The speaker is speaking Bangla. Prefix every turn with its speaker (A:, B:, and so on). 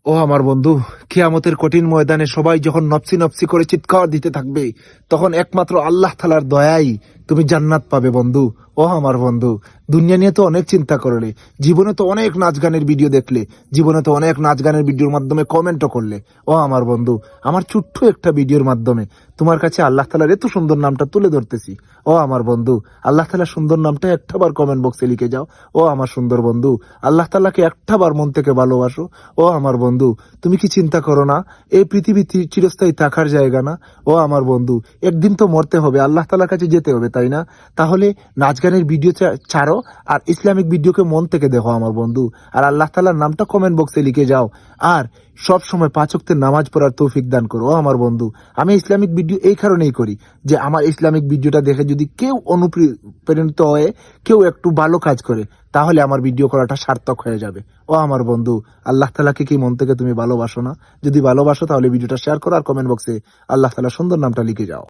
A: ও আমার বন্ধু, কিয়ামতের কঠিন ময়দানে সবাই যখন নফসি নফসি করে চিৎকার দিতে থাকবে, তখন একমাত্র আল্লাহ তাআলার দয়াই তুমি জান্নাত পাবে বন্ধু। ও আমার বন্ধু, দুনিয়া নিয়ে তো অনেক চিন্তা করলে, জীবনে তো অনেক নাচ গানের ভিডিও দেখলে, জীবনে তো অনেক নাচ গানের ভিডিওর মাধ্যমে কমেন্টও করলে। ও আমার বন্ধু, আমার ছোট্ট একটা ভিডিওর মাধ্যমে তোমার কাছে আল্লাহ তাআলার এত সুন্দর নামটা তুলে ধরতেছি। ও আমার বন্ধু, আল্লাহ তাআলার সুন্দর নামটা একটাবার কমেন্ট বক্সে লিখে যাও। ও আমার সুন্দর বন্ধু, আল্লাহ তাআলাকে একটাবার মন থেকে ভালোবাসো। ও আমার বন্ধু, তুমি কি চিন্তা করো না এই পৃথিবী চিরস্থায়ী থাকার জায়গা না? ও আমার বন্ধু, একদিন তো মরতে হবে, আল্লাহ তাআলার কাছে যেতে হবে, তাই না? তাহলে নাচ গানের ভিডিও ছাড়ো, আর ইসলামিক ভিডিওকে মন থেকে দেখো আমার বন্ধু, আর আল্লাহ তাআলার নামটা কমেন্ট বক্সে লিখে যাও। আর সব সময় 5 ওয়াক্তের নামাজ পড়ার তৌফিক দান করো। ও আমার বন্ধু, আমি ইসলামিক ভিডিও এই কারণেই করি যে আমার ইসলামিক ভিডিওটা দেখে যদি কেউ অনুপ্রেরিত হয়ে কেউ একটু ভালো কাজ করে, তাহলে আমার ভিডিও করাটা সার্থক হয়ে যাবে। ও আমার বন্ধু, আল্লাহ তাআলাকে কি মন থেকে তুমি ভালোবাসো না? যদি ভালোবাসো তাহলে ভিডিওটা শেয়ার করো আর কমেন্ট বক্সে আল্লাহ তাআলার সুন্দর নামটা লিখে যাও।